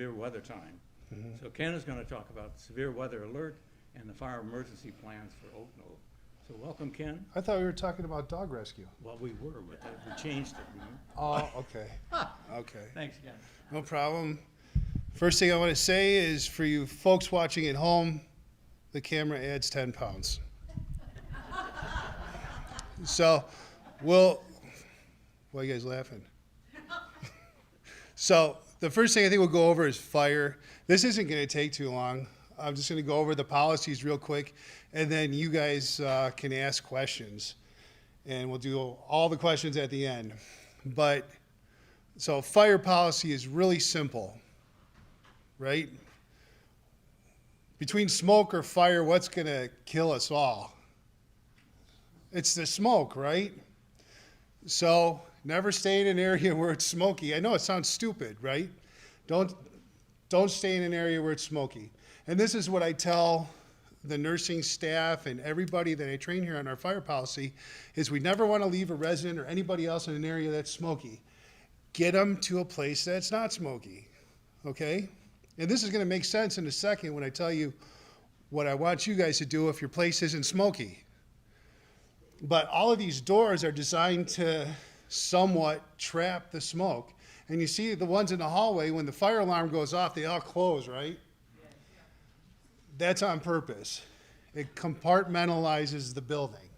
severe weather time. So Ken is going to talk about the severe weather alert and the fire emergency plans for Oak Knoll. So welcome, Ken. I thought we were talking about dog rescue. Well, we were, but we changed it. You know? Oh, okay. Okay. Thanks, Ken. No problem. First thing I want to say is for you folks watching at home, the camera adds 10 pounds. So why are you guys laughing? So the first thing I think we'll go over is fire. This isn't going to take too long. I'm just going to go over the policies real quick, and then you guys can ask questions. And we'll do all the questions at the end. But so fire policy is really simple, right? Between smoke or fire, what's going to kill us all? It's the smoke, right? So never stay in an area where it's smoky. I know it sounds stupid, right? Don't stay in an area where it's smoky. And this is what I tell the nursing staff and everybody that I train here on our fire policy is we never want to leave a resident or anybody else in an area that's smoky. Get them to a place that's not smoky, okay? And this is going to make sense in a second when I tell you what I want you guys to do if your place isn't smoky. But all of these doors are designed to somewhat trap the smoke. And you see the ones in the hallway, when the fire alarm goes off, they all close, right? That's on purpose. It compartmentalizes the building.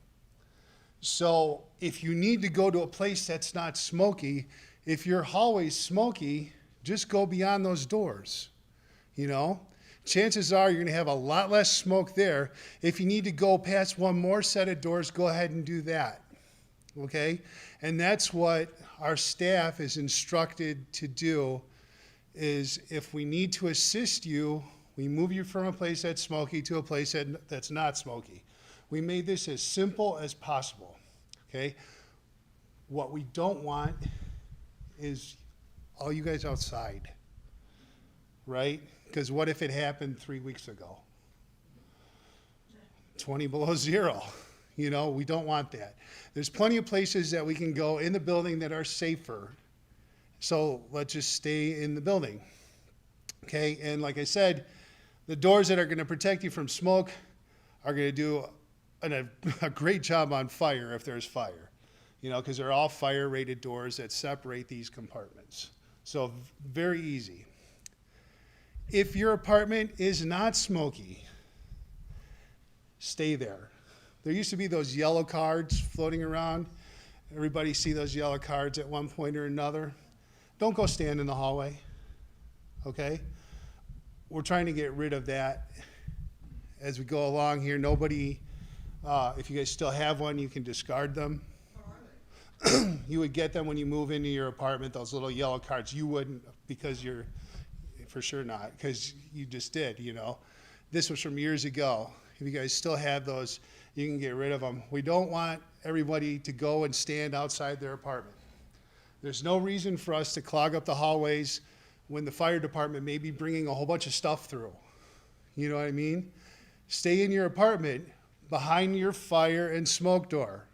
So if you need to go to a place that's not smoky, if your hallway's smoky, just go beyond those doors, you know? Chances are you're going to have a lot less smoke there. If you need to go past one more set of doors, go ahead and do that, okay? And that's what our staff is instructed to do, is if we need to assist you, we move you from a place that's smoky to a place that's not smoky. We made this as simple as possible, okay? What we don't want is all you guys outside, right? Because what if it happened 3 weeks ago? 20 below zero. You know, we don't want that. There's plenty of places that we can go in the building that are safer. So let's just stay in the building. Okay, and like I said, the doors that are going to protect you from smoke are going to do a great job on fire if there's fire. You know, because they're all fire-rated doors that separate these compartments. So very easy. If your apartment is not smoky, stay there. There used to be those yellow cards floating around. Everybody see those yellow cards at one point or another. Don't go stand in the hallway, okay? We're trying to get rid of that as we go along here. Nobody, if you guys still have one, you can discard them. You would get them when you move into your apartment, those little yellow cards. You wouldn't, because you're, for sure not, because you just did, you know. This was from years ago. If you guys still have those, you can get rid of them. We don't want everybody to go and stand outside their apartment. There's no reason for us to clog up the hallways when the fire department may be bringing a whole bunch of stuff through. You know what I mean? Stay in your apartment behind your fire and smoke door.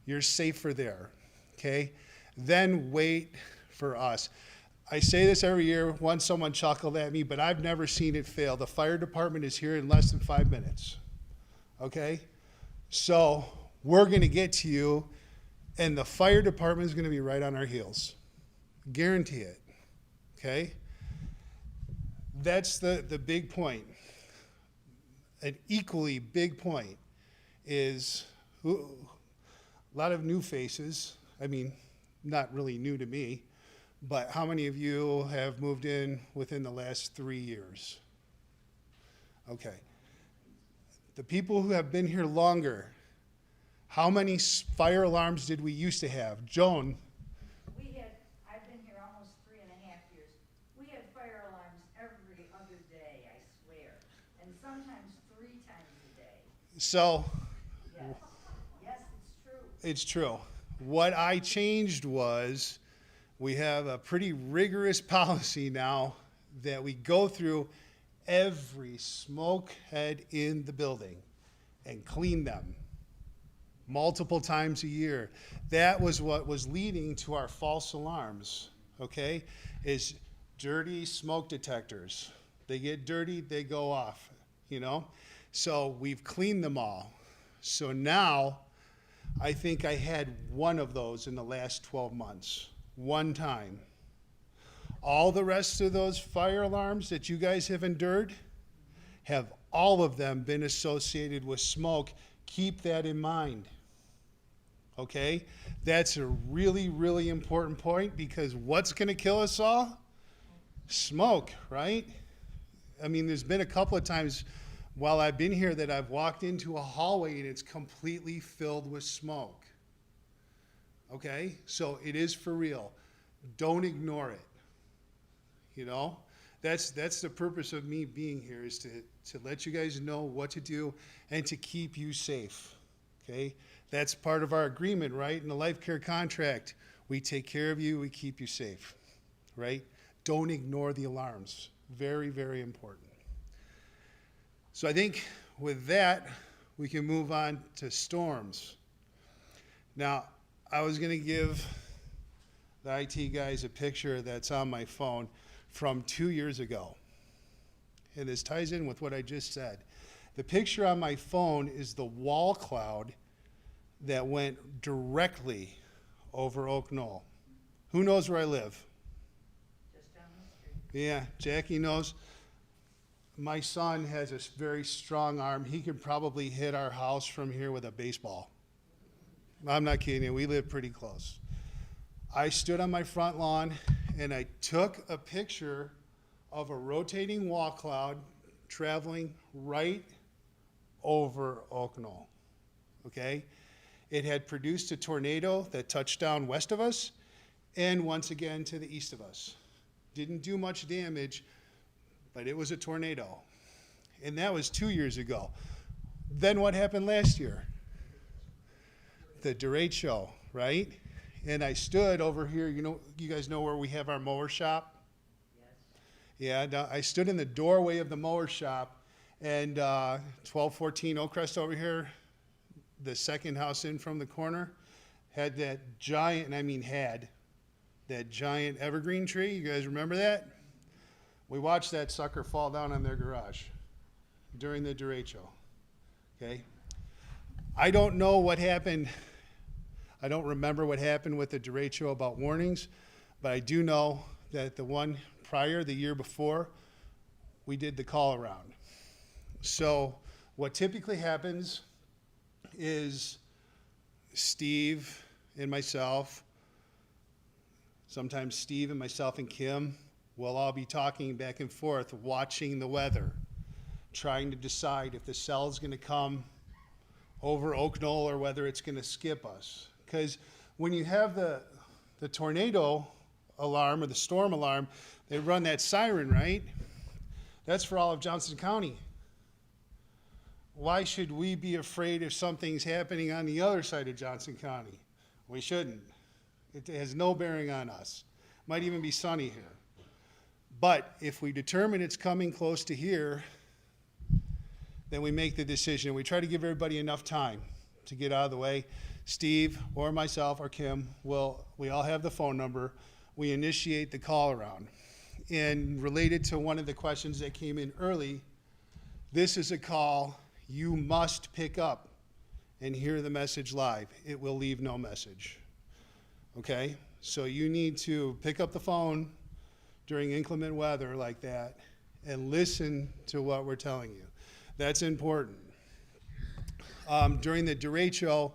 You're safer there, okay? Then wait for us. I say this every year. Once someone chuckled at me, but I've never seen it fail. The fire department is here in less than 5 minutes, okay? So we're going to get to you, and the fire department is going to be right on our heels. Guarantee it, okay? That's the big point. An equally big point is a lot of new faces. I mean, not really new to me. But how many of you have moved in within the last 3 years? Okay. The people who have been here longer, how many fire alarms did we used to have? Joan? I've been here almost 3.5 years. We had fire alarms every other day, I swear, and sometimes 3 times a day. So, Yes, it's true. it's true. What I changed was, we have a pretty rigorous policy now that we go through every smoke head in the building and clean them multiple times a year. That was what was leading to our false alarms, okay? Is dirty smoke detectors. They get dirty, they go off, you know? So we've cleaned them all. So now, I think I had one of those in the last 12 months. One time. All the rest of those fire alarms that you guys have endured, have all of them been associated with smoke. Keep that in mind. Okay? That's a really, really important point, because what's going to kill us all? Smoke, right? I mean, there's been a couple of times while I've been here that I've walked into a hallway and it's completely filled with smoke. Okay? So it is for real. Don't ignore it. You know? That's the purpose of me being here, is to let you guys know what to do and to keep you safe. Okay? That's part of our agreement, right? In the life care contract, we take care of you, we keep you safe, right? Don't ignore the alarms. Very, very important. So I think with that, we can move on to storms. Now, I was going to give the IT guys a picture that's on my phone from 2 years ago. And this ties in with what I just said. The picture on my phone is the wall cloud that went directly over Oak Knoll. Who knows where I live? Just down the street. Yeah, Jackie knows. My son has a very strong arm. He could probably hit our house from here with a baseball. I'm not kidding you. We live pretty close. I stood on my front lawn and I took a picture of a rotating wall cloud traveling right over Oak Knoll. Okay? It had produced a tornado that touched down west of us and once again to the east of us. Didn't do much damage, but it was a tornado. And that was 2 years ago. Then what happened last year? The derecho, right? And I stood over here, you know, you guys know where we have our mower shop? Yes. Yeah, I stood in the doorway of the mower shop, and 1214 Oakcrest over here, the second house in from the corner, had that giant, and I mean had, that giant evergreen tree. You guys remember that? We watched that sucker fall down on their garage during the derecho. Okay? I don't know what happened. I don't remember what happened with the derecho about warnings, but I do know that the one prior, the year before, we did the call around. So what typically happens is Steve and myself, sometimes Steve and myself and Kim, will all be talking back and forth, watching the weather, trying to decide if the cell is going to come over Oak Knoll or whether it's going to skip us. Because when you have the tornado alarm or the storm alarm, they run that siren, right? That's for all of Johnson County. Why should we be afraid if something's happening on the other side of Johnson County? We shouldn't. It has no bearing on us. Might even be sunny here. But if we determine it's coming close to here, then we make the decision. We try to give everybody enough time to get out of the way. Steve or myself or Kim, we all have the phone number. We initiate the call around. And related to one of the questions that came in early, this is a call you must pick up and hear the message live. It will leave no message. Okay? So you need to pick up the phone during inclement weather like that and listen to what we're telling you. That's important. During the derecho,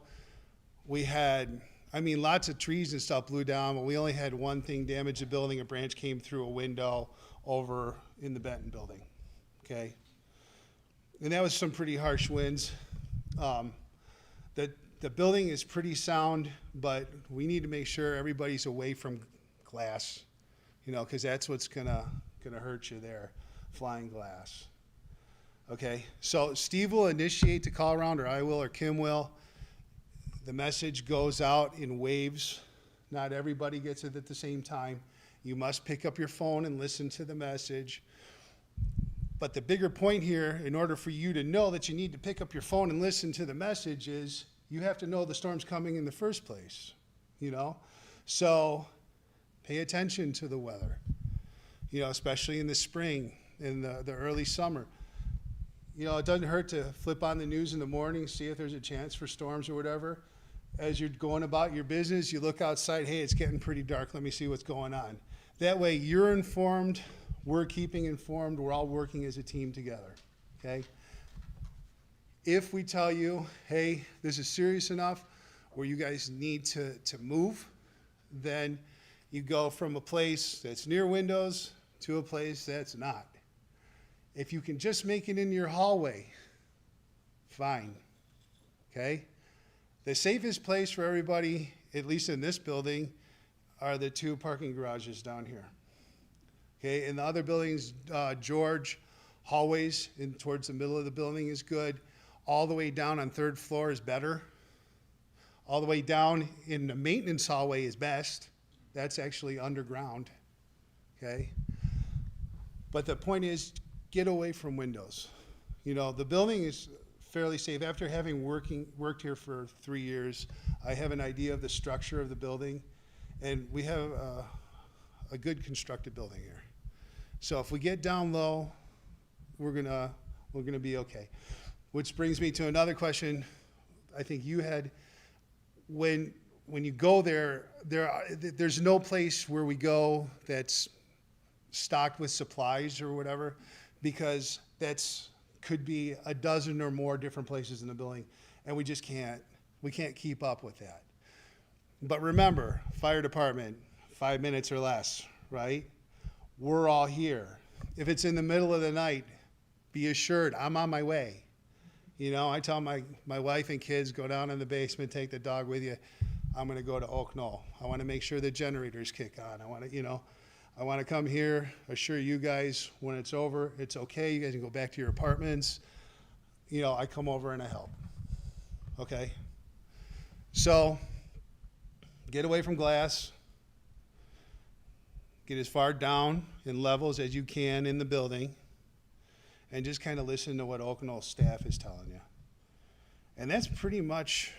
we had, lots of trees and stuff blew down, but we only had one thing damage the building. A branch came through a window over in the Benton building, okay? And that was some pretty harsh winds. The building is pretty sound, but we need to make sure everybody's away from glass, because that's what's gonna hurt you there, flying glass. Okay, so Steve will initiate the call around, or I will, or Kim will. The message goes out in waves. Not everybody gets it at the same time. You must pick up your phone and listen to the message. But the bigger point here, in order for you to know that you need to pick up your phone and listen to the message, is you have to know the storm's coming in the first place, So pay attention to the weather. especially in the spring, in the early summer. It doesn't hurt to flip on the news in the morning, see if there's a chance for storms or whatever. As you're going about your business, you look outside, hey, it's getting pretty dark, let me see what's going on. That way you're informed, we're keeping informed, we're all working as a team together, okay? If we tell you, hey, this is serious enough where you guys need to move, then you go from a place that's near windows to a place that's not. If you can just make it into your hallway, fine, okay? The safest place for everybody, at least in this building, are the 2 parking garages down here. Okay, in the other buildings, George, hallways in towards the middle of the building is good. All the way down on 3rd floor is better. All the way down in the maintenance hallway is best. That's actually underground, okay? But the point is, get away from windows. The building is fairly safe. After having worked here for 3 years, I have an idea of the structure of the building, and we have a good constructed building here. So if we get down low, we're gonna be okay. Which brings me to another question I think you had. When you go there's no place where we go that's stocked with supplies or whatever, because could be a dozen or more different places in the building, and we can't keep up with that. But remember, fire department, 5 minutes or less, right? We're all here. If it's in the middle of the night, be assured I'm on my way. I tell my wife and kids, go down in the basement, take the dog with you. I'm going to go to Oak Knoll. I want to make sure the generators kick on. I want to come here, assure you guys when it's over, it's okay. You guys can go back to your apartments. I come over and I help. Okay? So, get away from glass. Get as far down in levels as you can in the building. And just kind of listen to what Oak Knoll staff is telling you. And that's pretty much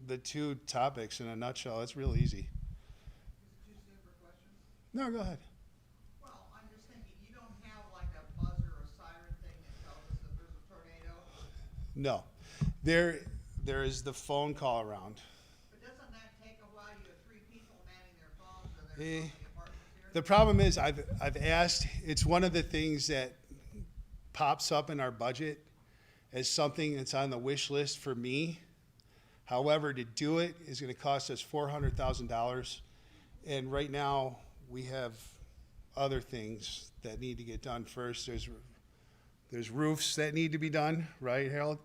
the 2 topics in a nutshell. It's real easy. Two separate questions? No, go ahead. Well, I'm just thinking, you don't have like a buzzer or siren thing that tells us if there's a tornado? No. There is the phone call around. But doesn't that take a while? You have 3 people manning their phones and there's so many apartments here? The problem is I've asked, it's one of the things that pops up in our budget as something that's on the wish list for me. However, to do it is going to cost us $400,000. And right now we have other things that need to get done first. There's roofs that need to be done, right, Harold?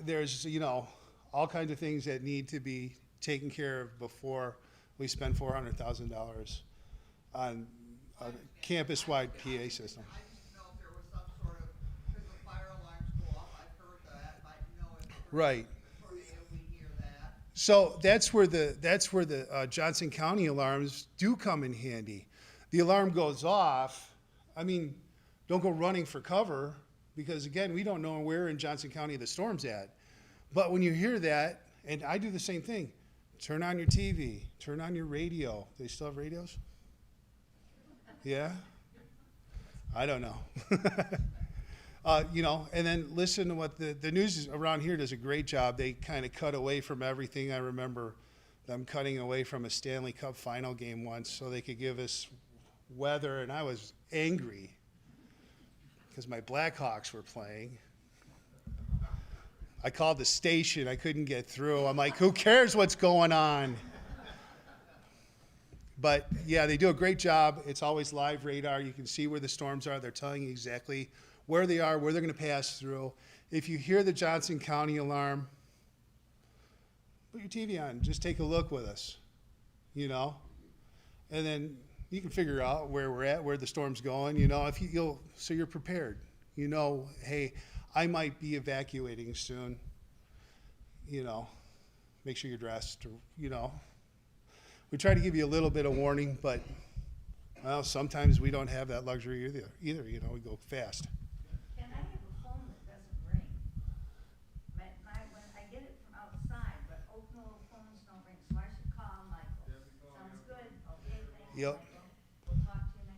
There's, all kinds of things that need to be taken care of before we spend $400,000 on a campus-wide PA system. I just know if there was some sort of, because the fire alarms go off, I've heard that, I know if there's Right. a tornado, we hear that. So that's where the Johnson County alarms do come in handy. The alarm goes off. Don't go running for cover, because again, we don't know where in Johnson County the storm's at. But when you hear that, and I do the same thing, turn on your TV, turn on your radio. They still have radios? Yeah? I don't know. And then listen to what the news around here does a great job. They kind of cut away from everything. I remember them cutting away from a Stanley Cup final game once so they could give us weather, and I was angry because my Blackhawks were playing. I called the station. I couldn't get through. I'm like, who cares what's going on? But, yeah, they do a great job. It's always live radar. You can see where the storms are. They're telling you exactly where they are, where they're going to pass through. If you hear the Johnson County alarm, put your TV on. Just take a look with us, and then you can figure out where we're at, where the storm's going, so you're prepared. Hey, I might be evacuating soon. Make sure you're dressed, We try to give you a little bit of warning, but sometimes we don't have that luxury either. We go fast. And I have a phone that doesn't ring. When I get it from outside, but Oak Knoll phones don't ring, so I should call Michael. Sounds good. Okay, thank you, Yep. Michael. We'll talk to you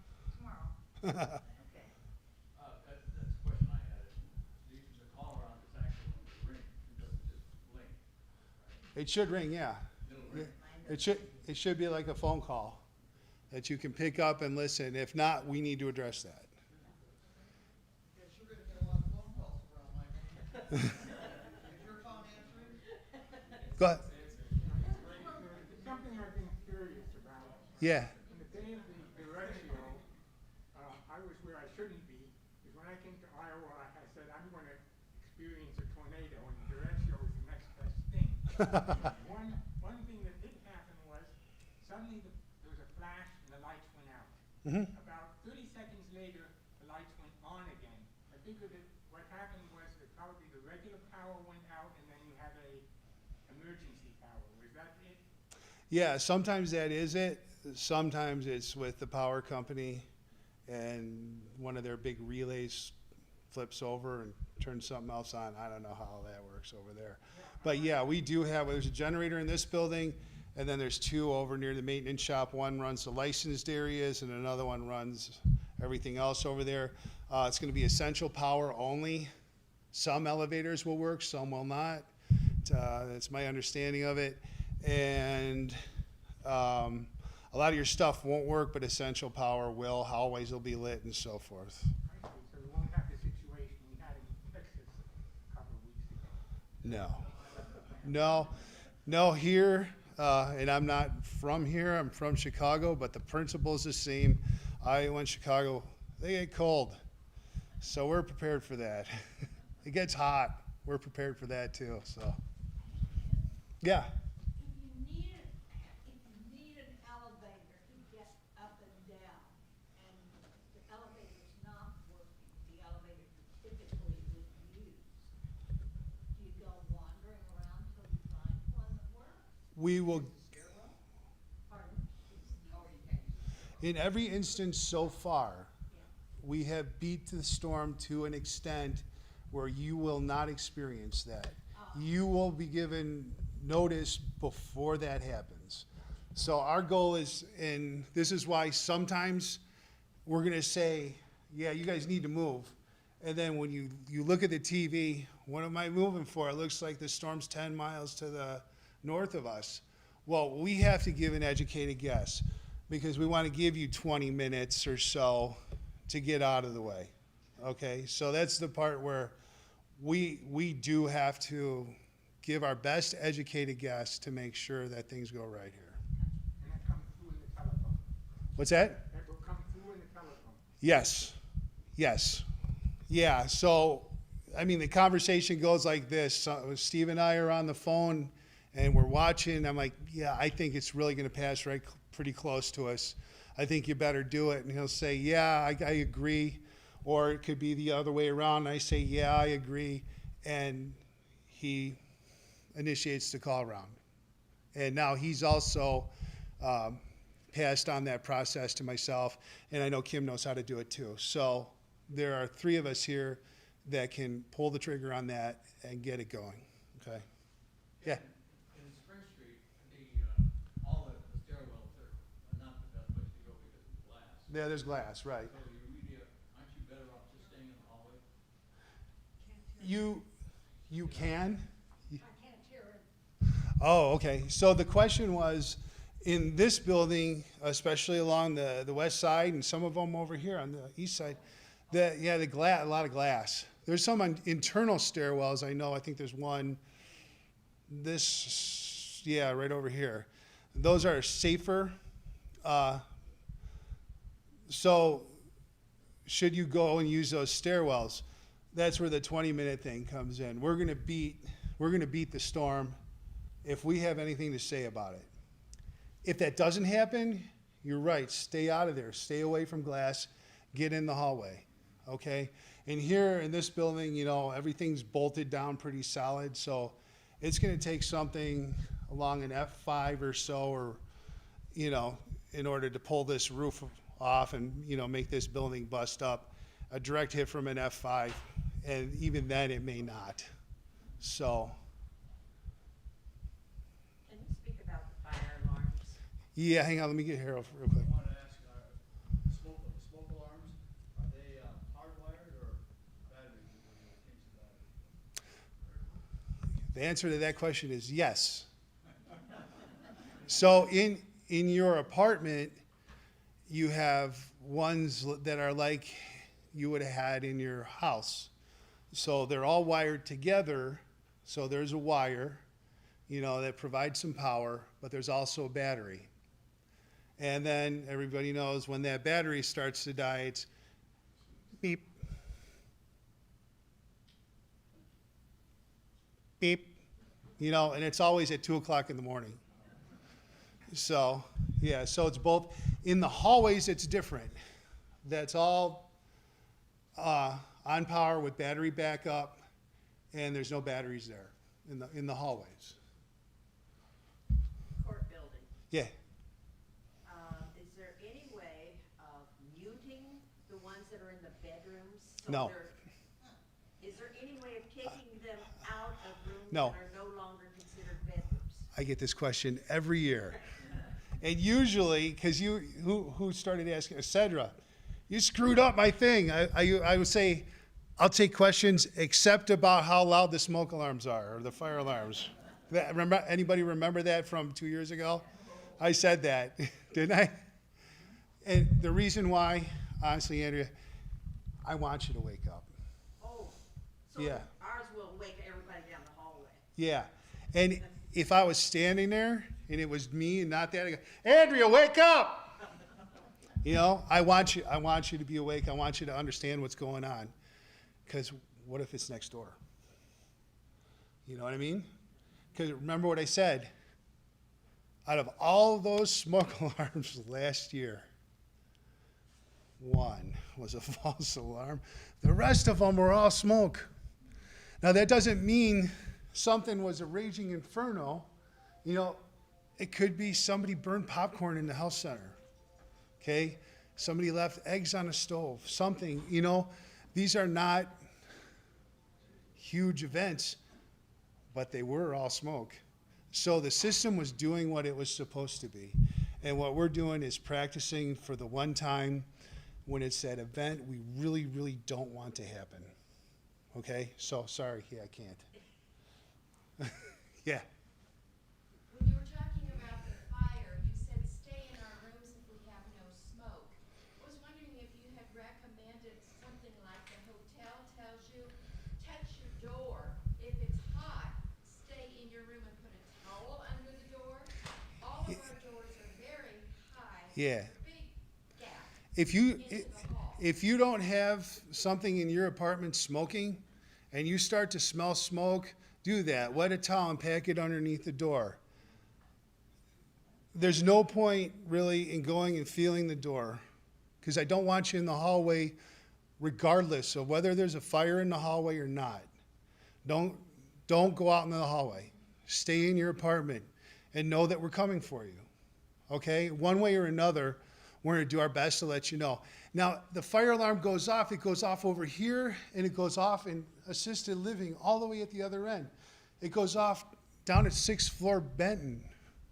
Okay. That's a question I had. The call around is actually when it rings, it doesn't just blink. It should ring, yeah. It'll ring. It should be like a phone call that you can pick up and listen. If not, we need to address that. Yes, you're gonna get a lot of phone calls around, Michael. Is your phone answering? Go ahead. It's something I've been curious about. Yeah. In the day of the derecho, I was where I shouldn't be, because when I came to Iowa, I said, I'm gonna experience a tornado, and the derecho is the next best thing. One thing that did happen was, suddenly there was a flash and the lights went out. About 30 seconds later, the lights went on again. I figured that what happened was that probably the regular power went out, and then you had a emergency power. Was that it? Yeah, sometimes that is it. Sometimes it's with the power company and one of their big relays flips over and turns something else on. I don't know how that works over there. But yeah, we do have, there's a generator in this building, and then there's two over near the maintenance shop. One runs the licensed areas and another one runs everything else over there. It's gonna be essential power only. Some elevators will work, some will not. That's my understanding of it. And a lot of your stuff won't work, but essential power will. Hallways will be lit and so forth. I see, so we won't have the situation we had in Texas a couple of weeks ago. No, here, and I'm not from here, I'm from Chicago, but the principle's the same. Iowa and Chicago, they get cold. So we're prepared for that. It gets hot. We're prepared for that too, so. Yeah. If you need an elevator to get up and down, and the elevator's not working, the elevator you typically would use, do you go wandering around till you find one that works? We will, Pardon? Oh, you can't use it. in every instance so far, we have beat the storm to an extent where you will not experience that. You will be given notice before that happens. So our goal is, and this is why sometimes we're gonna say, yeah, you guys need to move. And then when you look at the TV, what am I moving for? It looks like the storm's 10 miles to the north of us. Well, we have to give an educated guess because we wanna give you 20 minutes or so to get out of the way, okay? So that's the part where we do have to give our best educated guess to make sure that things go right here. And that comes through in the telephone. What's that? That will come through in the telephone. Yes, yeah, so, I mean, the conversation goes like this. Steve and I are on the phone and we're watching, I'm like, yeah, I think it's really gonna pass right pretty close to us. I think you better do it. And he'll say, yeah, I agree. Or it could be the other way around. I say, yeah, I agree. And he initiates the call round. And now he's also passed on that process to myself. And I know Kim knows how to do it too. So there are three of us here that can pull the trigger on that and get it going. Okay? Yeah. In Spring Street, all the stairwells are not the best place to go because of the glass. Yeah, there's glass, right. So you really, aren't you better off just staying in the hallway? You can. I can't hear it. Oh, okay. So the question was, in this building, especially along the west side and some of them over here on the east side, the glass, a lot of glass. There's some internal stairwells. I know. I think there's one. Right over here. Those are safer. So, should you go and use those stairwells? That's where the 20-minute thing comes in. We're gonna beat the storm if we have anything to say about it. If that doesn't happen, you're right. Stay out of there. Stay away from glass. Get in the hallway. Okay? And here in this building, you know, everything's bolted down pretty solid. So it's going to take something along an F5 or so, or, you know, in order to pull this roof off and, you know, make this building bust up. A direct hit from an F5. And even then, it may not. So. Can you speak about the fire alarms? Yeah, hang on. Let me get Harold real quick. I wanted to ask, smoke alarms, The answer to that question is yes. So in your apartment, you have ones that are like you would have had in your house. So they're all wired together. So there's a wire, that provides some power, but there's also a battery. And then everybody knows when that battery starts to die, it's beep, beep, and it's always at 2 o'clock in the morning. So, yeah, so it's both. In the hallways, it's different. That's all on power with battery backup, and there's no batteries there in the hallways. Court building. Yeah. Is there any way of muting the ones that are in the bedrooms? No. Is there any way of kicking them out of rooms No. that are no longer considered bedrooms? I get this question every year. And usually, because who started asking? Cedra, you screwed up my thing. I would say, I'll take questions except about how loud the smoke alarms are or the fire alarms. Anybody remember that from 2 years ago? I said that, didn't I? And the reason why, honestly, Andrea, I want you to wake up. Oh, so Yeah. ours will wake everybody down the hallway. Yeah. And if I was standing there and it was me and not that, I go, Andrea, wake up! I want you to be awake. I want you to understand what's going on. Because what if it's next door? You know what I mean? Because remember what I said. Out of all those smoke alarms last year, one was a false alarm. The rest of them were all smoke. Now, that doesn't mean something was a raging inferno. It could be somebody burned popcorn in the health center. Okay? Somebody left eggs on a stove. Something, These are not huge events, but they were all smoke. So the system was doing what it was supposed to be. And what we're doing is practicing for the one time when it's that event we really, really don't want to happen. Okay? So, sorry, I can't. Yeah. When you were talking about the fire, you said stay in our rooms if we have no smoke. I was wondering if you had recommended something like the hotel tells you, touch your door. If it's hot, stay in your room and put a towel under the door. All of our doors are very high. Yeah. There's a big gap If into the hall. you don't have something in your apartment smoking and you start to smell smoke, do that. Wet a towel and pack it underneath the door. There's no point really in going and feeling the door because I don't want you in the hallway regardless of whether there's a fire in the hallway or not. Don't go out in the hallway. Stay in your apartment and know that we're coming for you. Okay? One way or another, we're going to do our best to let you know. Now, the fire alarm goes off. It goes off over here, and it goes off in assisted living all the way at the other end. It goes off down at 6th floor Benton,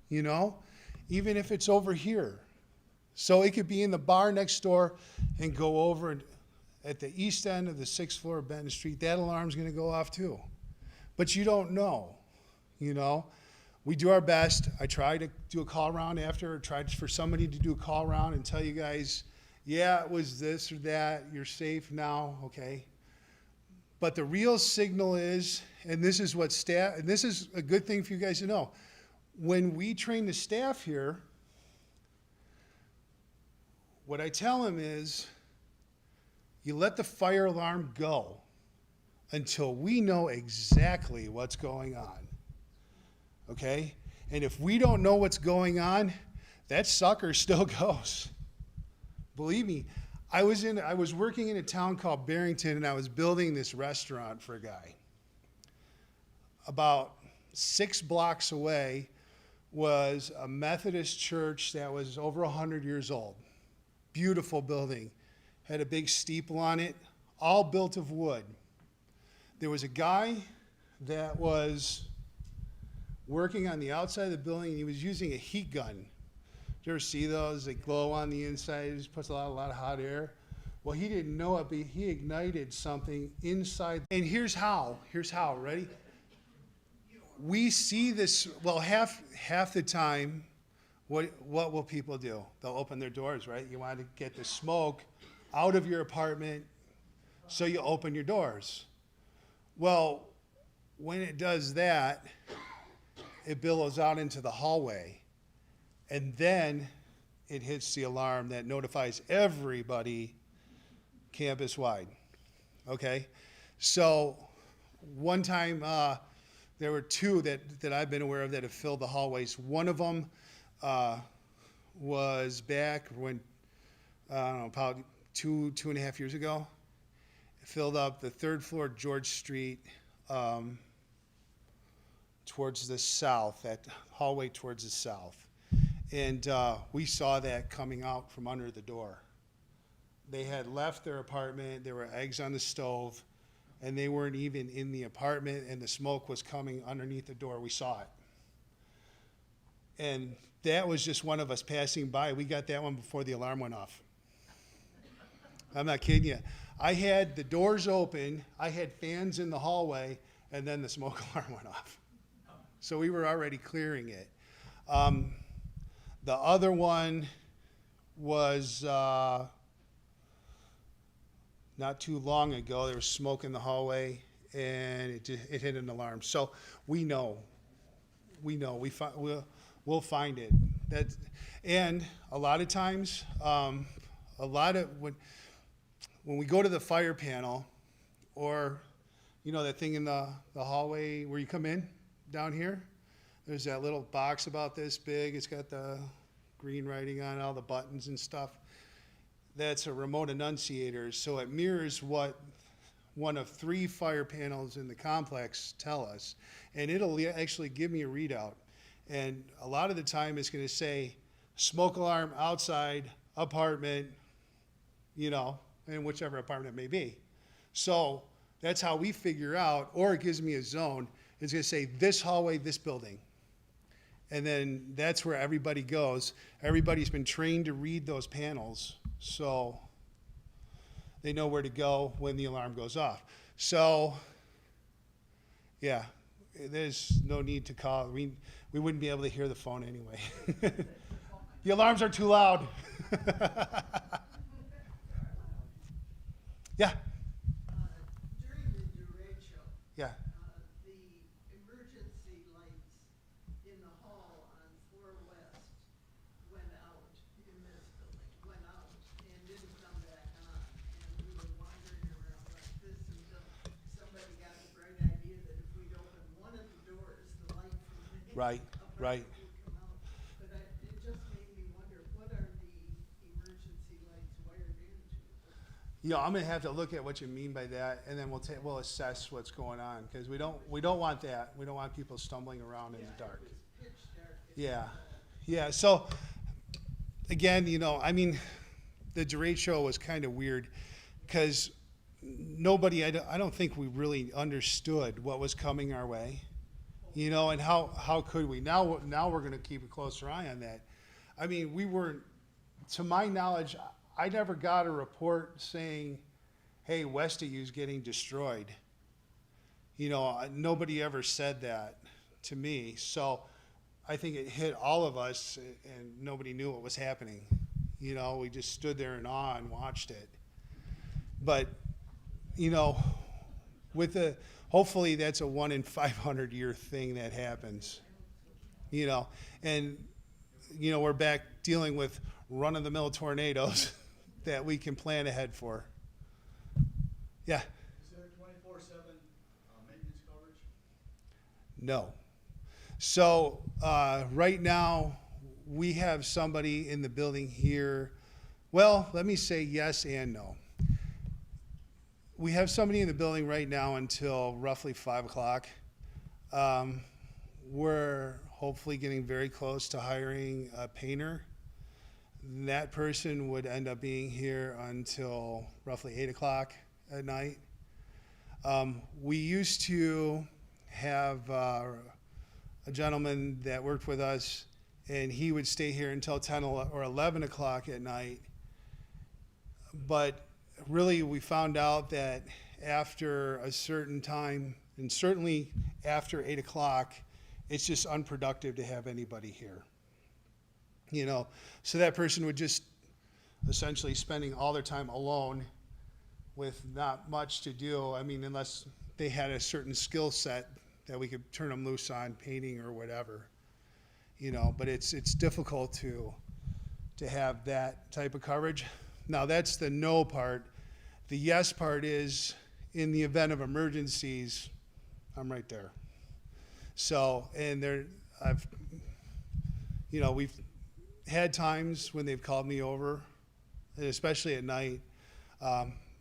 even if it's over here. So it could be in the bar next door and go over at the east end of the 6th floor of Benton Street. That alarm's going to go off too. But you don't know, We do our best. I try to do a call around after, tried for somebody to do a call around and tell you guys, yeah, it was this or that. You're safe now, okay? But the real signal is, and this is what staff, and this is a good thing for you guys to know, when we train the staff here, what I tell them is, you let the fire alarm go until we know exactly what's going on. Okay? And if we don't know what's going on, that sucker still goes. Believe me, I was working in a town called Barrington, and I was building this restaurant for a guy. About 6 blocks away was a Methodist church that was over 100 years old. Beautiful building. Had a big steeple on it, all built of wood. There was a guy that was working on the outside of the building, and he was using a heat gun. Did you ever see those? They glow on the inside. It just puts a lot of hot air. Well, he didn't know it, but he ignited something inside. And here's how. Ready? we see this, well, half the time, what will people do? They'll open their doors, right? You want to get the smoke out of your apartment, so you open your doors. Well, when it does that, it billows out into the hallway, and then it hits the alarm that notifies everybody campus-wide, okay? So one time, there were two that I've been aware of that have filled the hallways. One of them was back when, I don't know, about two and a half years ago. It filled up the third floor, George Street, towards the south, that hallway towards the south. And we saw that coming out from under the door. They had left their apartment, there were eggs on the stove, and they weren't even in the apartment, and the smoke was coming underneath the door. We saw it. And that was just one of us passing by. We got that one before the alarm went off. I'm not kidding you. I had the doors open, I had fans in the hallway, and then the smoke alarm went off. So we were already clearing it. The other one was not too long ago. There was smoke in the hallway, and it hit an alarm. So we know. We'll find it. And a lot of times, when we go to the fire panel, or that thing in the hallway where you come in down here, there's that little box about this big. It's got the green writing on all the buttons and stuff. That's a remote Enunciator, so it mirrors what one of 3 fire panels in the complex tell us, and it'll actually give me a readout. And a lot of the time it's going to say smoke alarm outside apartment, in whichever apartment it may be. So that's how we figure out, or it gives me a zone. It's going to say this hallway, this building. And then that's where everybody goes. Everybody's been trained to read those panels, so they know where to go when the alarm goes off. So, yeah, there's no need to call. We wouldn't be able to hear the phone anyway. The alarms are too loud. Yeah. During the derecho, Yeah. the emergency lights in the hall on floor west went out in this building, went out and didn't come back on. And we were wandering around like this until somebody got the bright idea that if we'd open one of the doors, the light from the Right, right. would come out. But it just made me wonder, what are the emergency lights wired into? I'm going to have to look at what you mean by that, and then we'll assess what's going on, because we don't want that. We don't want people stumbling around in the dark. Pitch dark. Yeah. So again, the derecho was kind of weird, because nobody, I don't think we really understood what was coming our way, and how could we? Now we're going to keep a closer eye on that. We weren't, to my knowledge, I never got a report saying, hey, Westview's getting destroyed. Nobody ever said that to me. So I think it hit all of us, and nobody knew what was happening. We just stood there in awe and watched it. But, hopefully that's a 1 in 500 year thing that happens. And, we're back dealing with run-of-the-mill tornadoes that we can plan ahead for. Yeah? Is there 24/7 maintenance coverage? No. So right now, we have somebody in the building here. Well, let me say yes and no. We have somebody in the building right now until roughly 5 o'clock. We're hopefully getting very close to hiring a painter. That person would end up being here until roughly 8 o'clock at night. We used to have a gentleman that worked with us, and he would stay here until 10 or 11 o'clock at night. But really, we found out that after a certain time, and certainly after 8 o'clock, it's just unproductive to have anybody here. You know, so that person would just essentially spending all their time alone with not much to do. I mean, unless they had a certain skill set that we could turn them loose on, painting or whatever, you know, but it's difficult to have that type of coverage. Now that's the no part. The yes part is, in the event of emergencies, I'm right there. So, and we've had times when they've called me over, and especially at night.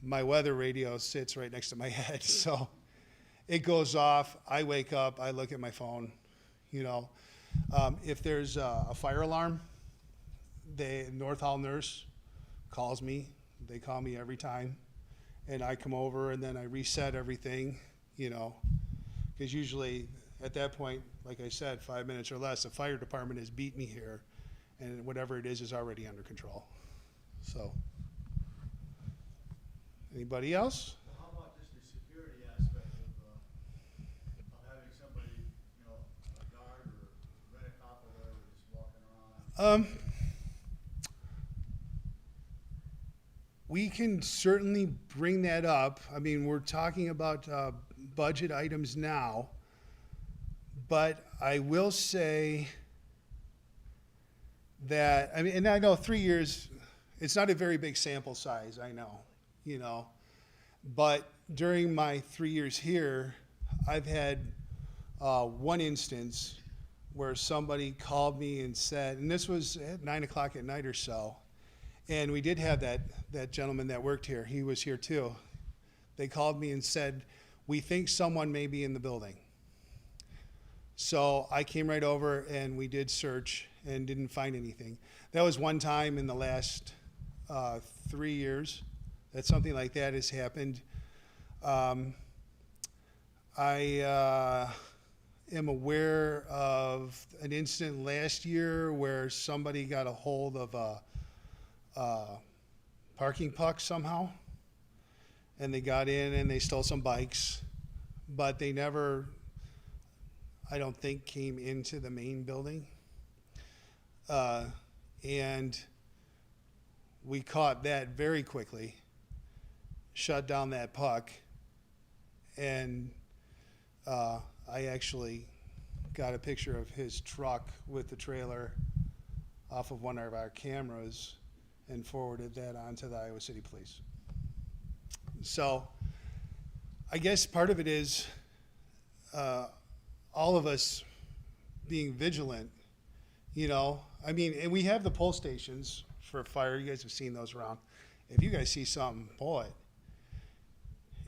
My weather radio sits right next to my head, so it goes off. I wake up, I look at my phone. You know, if there's a fire alarm, the North Hall nurse calls me. They call me every time, and I come over and then I reset everything. You know, because usually at that point, like I said, 5 minutes or less, the fire department has beat me here, and whatever it is already under control. So. Anybody else? Well, how about just the security aspect of having somebody, you know, a guard or rent a cop or whatever, just walking around? We can certainly bring that up. I mean, we're talking about budget items now, but I will say that, I mean, and I know 3 years, it's not a very big sample size, I know. You know, but during my 3 years here, I've had one instance where somebody called me and said, and this was at 9 o'clock at night or so, and we did have that gentleman that worked here. He was here too. They called me and said, we think someone may be in the building. So I came right over and we did search and didn't find anything. That was one time in the last 3 years that something like that has happened. I am aware of an incident last year where somebody got a hold of a parking puck somehow, and they got in and they stole some bikes, but they never, I don't think, came into the main building. And we caught that very quickly, shut down that puck, and I actually got a picture of his truck with the trailer off of one of our cameras and forwarded that on to the Iowa City Police. So I guess part of it is all of us being vigilant, you know. I mean, and we have the pull stations for fire. You guys have seen those around. If you guys see something, pull it.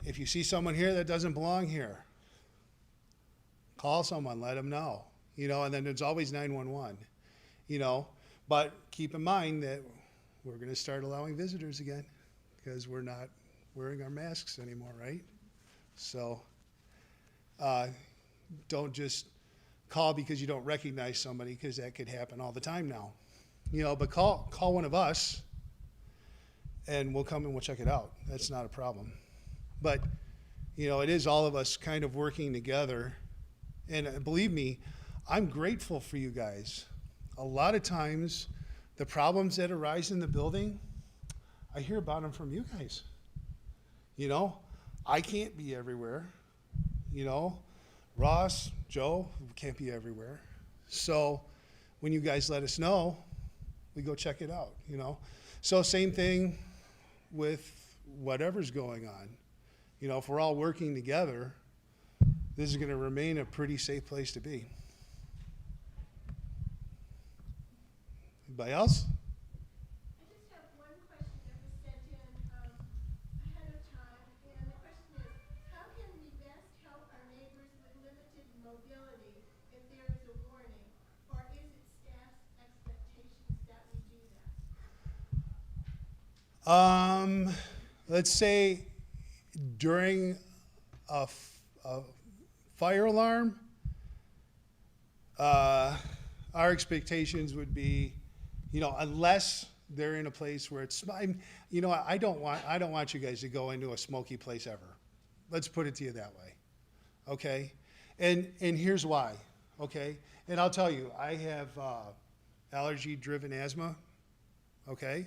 If you see someone here that doesn't belong here, call someone, let them know, you know, and then there's always 911, you know, but keep in mind that we're going to start allowing visitors again because we're not wearing our masks anymore, right? So don't just call because you don't recognize somebody, because that could happen all the time now, you know, but call one of us and we'll come and we'll check it out. That's not a problem. But, you know, it is all of us kind of working together. And believe me, I'm grateful for you guys. A lot of times, the problems that arise in the building, I hear about them from you guys. You know, I can't be everywhere. You know, Ross, Joe, can't be everywhere. So when you guys let us know, we go check it out, you know. So same thing with whatever's going on. You know, if we're all working together, this is going to remain a pretty safe place to be. Anybody else? I just have one question that was sent in ahead of time, and the question is, how can we best help our neighbors with limited mobility if there is a warning, or is it staff's expectations that we do that? Let's say during a fire alarm, our expectations would be, you know, unless they're in a place where it's, you know, I don't want you guys to go into a smoky place ever. Let's put it to you that way, okay? And here's why, okay? And I'll tell you, I have allergy-driven asthma, okay?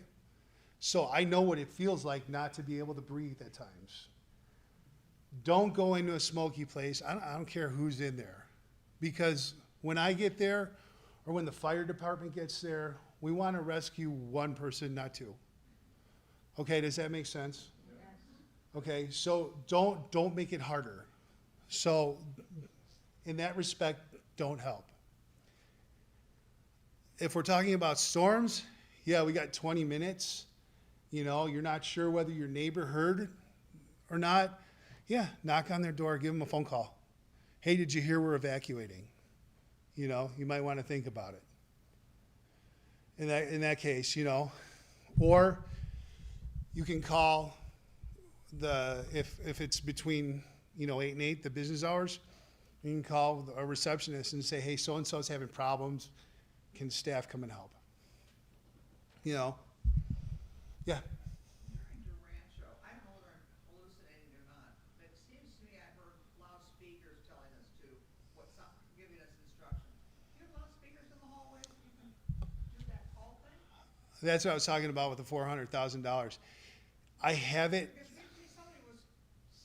So I know what it feels like not to be able to breathe at times. Don't go into a smoky place. I don't care who's in there. Because when I get there, or when the fire department gets there, we want to rescue one person, not two. Okay, does that make sense? Okay, so don't make it harder. So in that respect, don't help. If we're talking about storms, yeah, we got 20 minutes. You know, you're not sure whether your neighbor heard or not. Yeah, knock on their door, give them a phone call. Hey, did you hear we're evacuating? You know, you might want to think about it. In that case, you know, or you can call if it's between, you know, 8 and 8, the business hours, you can call a receptionist and say, hey, so-and-so's having problems. Can staff come and help? You know, yeah. Director Rancho, I don't know whether I'm hallucinating or not, but it seems to me I heard loudspeakers telling us giving us instructions. Do you have loudspeakers in the hallway that you can do that call thing? That's what I was talking about with the $400,000. I have it. Because somebody was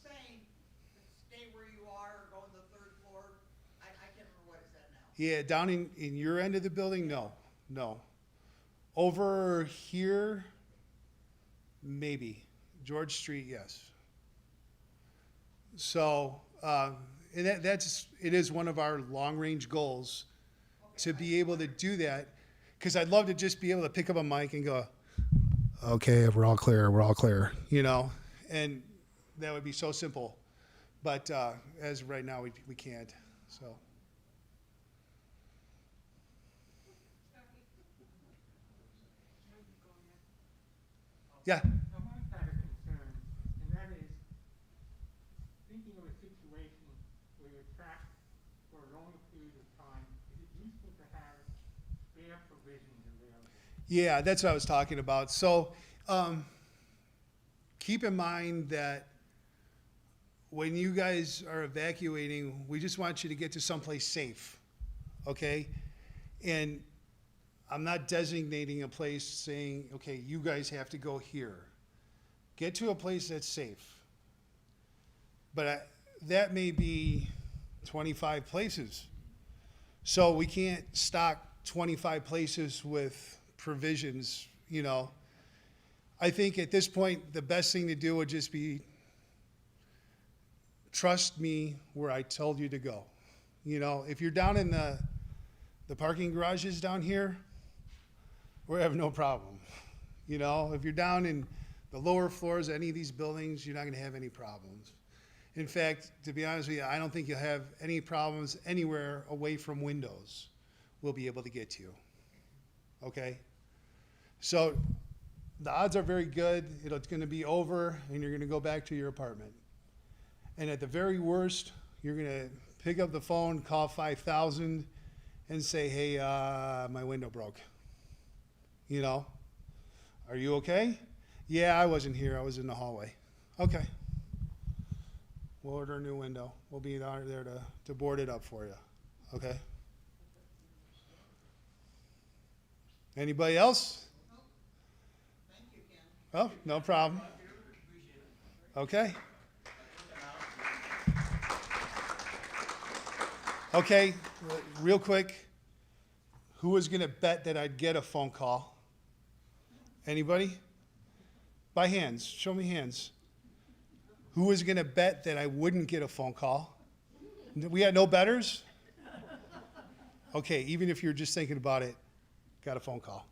saying, stay where you are, or go on the 3rd floor. I can't remember what it said now. Yeah, down in your end of the building, no. Over here, maybe. George Street, yes. So, and it is one of our long-range goals to be able to do that, because I'd love to just be able to pick up a mic and go, okay, we're all clear, you know, and that would be so simple. But as of right now, we can't, so. Yeah. I might have a concern, and that is thinking of a situation where you're trapped for a longer period of time, is it useful to have spare provisions available? Yeah, that's what I was talking about. So keep in mind that when you guys are evacuating, we just want you to get to someplace safe, okay? And I'm not designating a place saying, okay, you guys have to go here. Get to a place that's safe. But that may be 25 places. So we can't stock 25 places with provisions, you know. I think at this point, the best thing to do would just be trust me where I told you to go. You know, if you're down in the parking garages down here, we have no problem. You know, if you're down in the lower floors of any of these buildings, you're not going to have any problems. In fact, to be honest with you, I don't think you'll have any problems anywhere away from windows we'll be able to get to. Okay? So the odds are very good. It's going to be over, and you're going to go back to your apartment. And at the very worst, you're going to pick up the phone, call 5,000, and say, hey, my window broke. You know, are you okay? Yeah, I wasn't here. I was in the hallway. Okay. We'll order a new window. We'll be there to board it up for you. Okay? Anybody else? Thank you, Ken. Oh, no problem. Okay. Okay, real quick. Who was going to bet that I'd get a phone call? Anybody? By hands. Show me hands. Who was going to bet that I wouldn't get a phone call? We had no bettors? Okay, even if you're just thinking about it, got a phone call.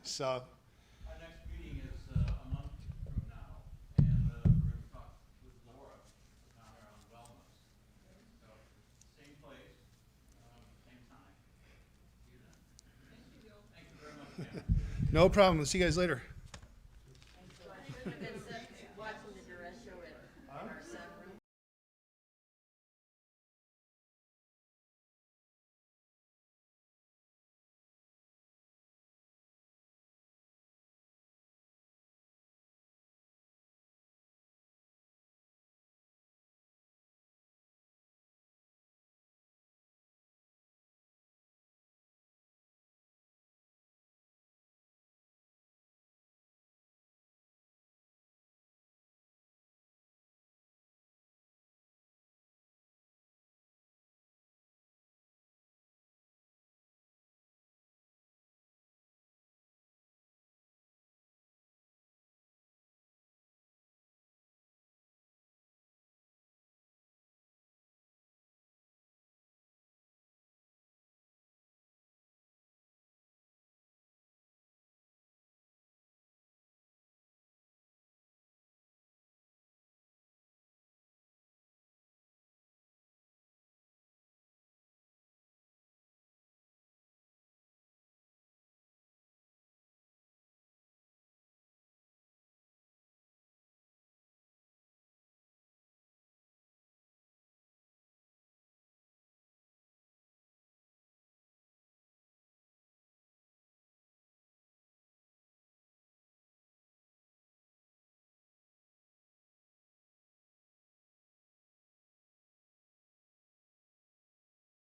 So. Our next meeting is a month from now, and we're going to talk with Laura down there on wellness. So, same place, same time. See you then. Thank you very much, Ken. No problem. See you guys later.